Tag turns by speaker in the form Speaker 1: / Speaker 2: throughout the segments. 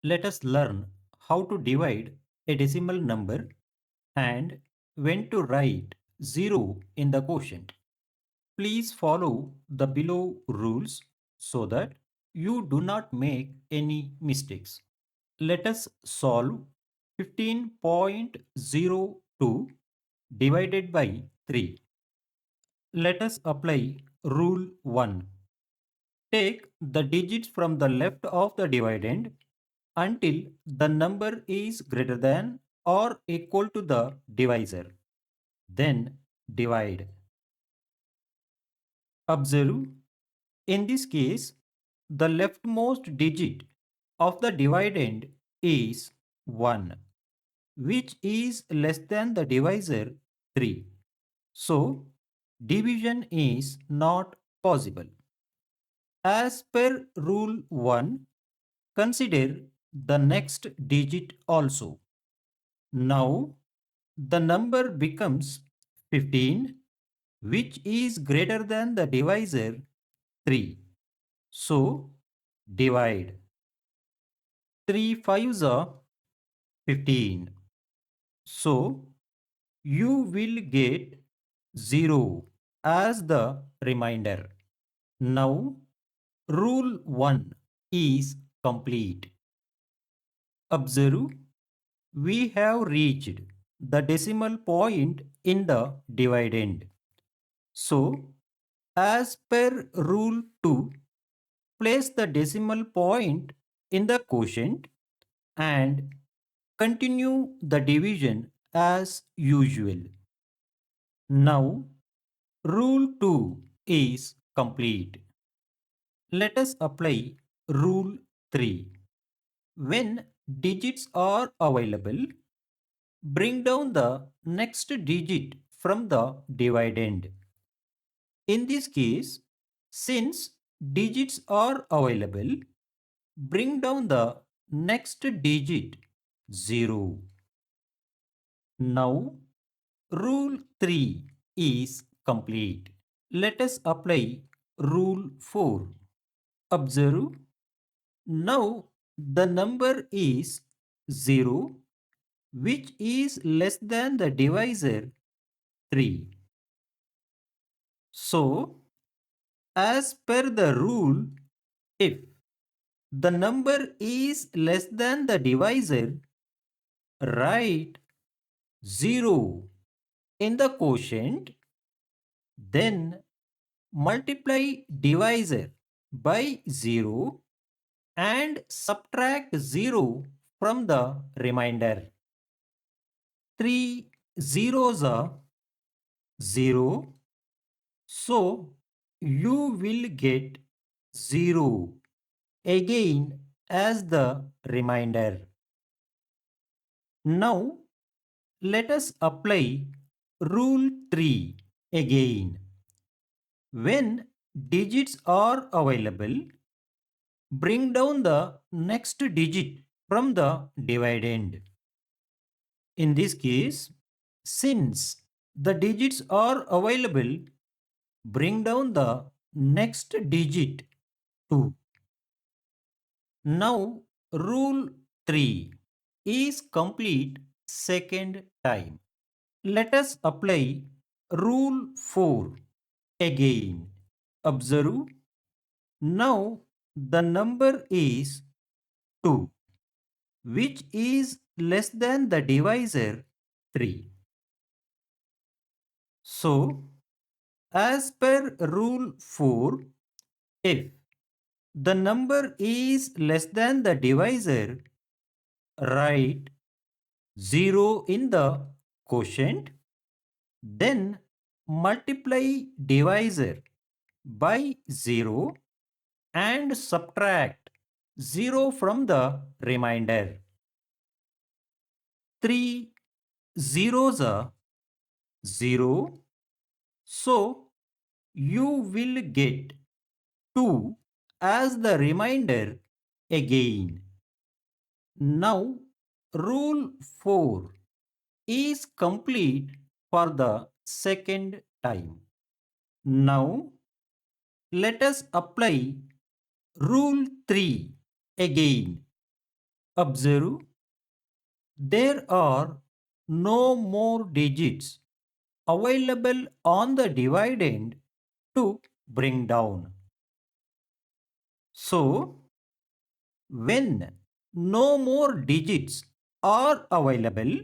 Speaker 1: Let us learn how to divide a decimal number and when to write 0 in the quotient. Please follow the below rules so that you do not make any mistakes. Let us solve 15.02 divided by 3. Let us apply rule 1. Take the digits from the left of the dividend until the number is greater than or equal to the divisor. Then divide. Observe, in this case, the leftmost digit of the dividend is 1, which is less than the divisor 3. So, division is not possible. As per rule 1, consider the next digit also. Now, the number becomes 15, which is greater than the divisor 3. So, divide. 3 5s are 15. So, you will get 0 as the remainder. Now, rule 1 is complete. Observe, we have reached the decimal point in the dividend. So, as per rule 2, place the decimal point in the quotient and continue the division as usual. Now, rule 2 is complete. Let us apply rule 3. When digits are available, bring down the next digit from the dividend. In this case, since digits are available, bring down the next digit 0. Now, rule 3 is complete. Let us apply rule 4. Observe, now the number is 0, which is less than the divisor 3. So, as per the rule, if the number is less than the divisor, write 0 in the quotient, then multiply divisor by 0 and subtract 0 from the remainder. 3 zeros are 0, so you will get 0 again as the remainder. Now let us apply rule 3 again. When digits are available, bring down the next digit from the dividend. In this case, since the digits are available, bring down the next digit 2. Now, rule 3 is complete second time. Let us apply rule 4 again. Observe, now the number is 2, which is less than the divisor 3. So, as per rule 4, if the number is less than the divisor, write 0 in the quotient, then multiply divisor by 0 and subtract 0 from the remainder. 3 zeros are 0, so you will get 2 as the remainder again. Now, rule 4 is complete for the second time. Now, let us apply rule 3 again. Observe, there are no more digits available on the dividend to bring down. So, when no more digits are available,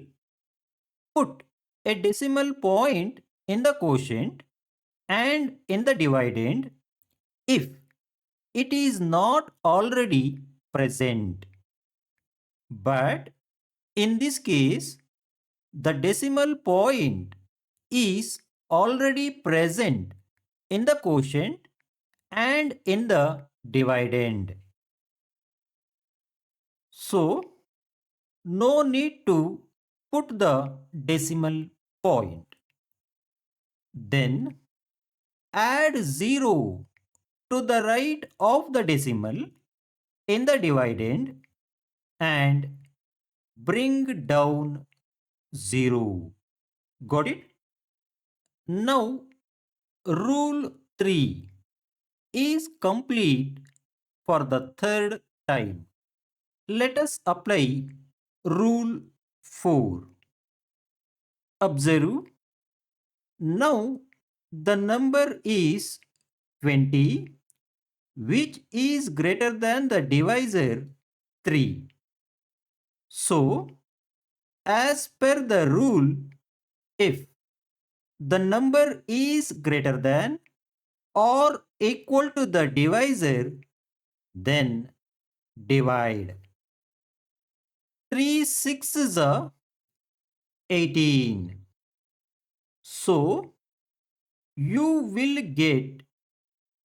Speaker 1: put a decimal point in the quotient and in the dividend if it is not already present. But in this case, the decimal point is already present in the quotient and in the dividend. So, no need to put the decimal point. Then add 0 to the right of the decimal in the dividend and bring down 0. Got it? Now, rule 3 is complete for the third time. Let us apply rule 4. Observe, now the number is 20, which is greater than the divisor 3. So, as per the rule, if the number is greater than or equal to the divisor, then divide. 3 6s are 18. So, you will get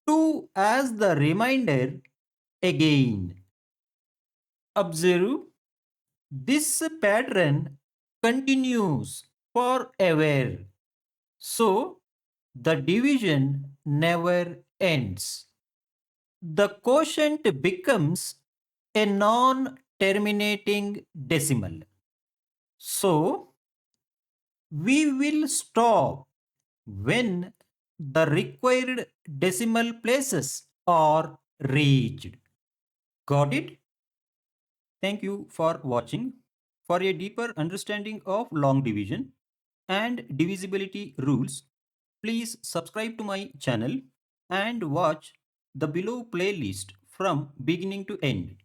Speaker 1: 2 as the remainder again. Observe, this pattern continues forever. So, the division never ends. The quotient becomes a non-terminating decimal. So, we will stop when the required decimal places are reached. Got it? Thank you for watching. For a deeper understanding of long division and divisibility rules, please subscribe to my channel and watch the below playlist from beginning to end.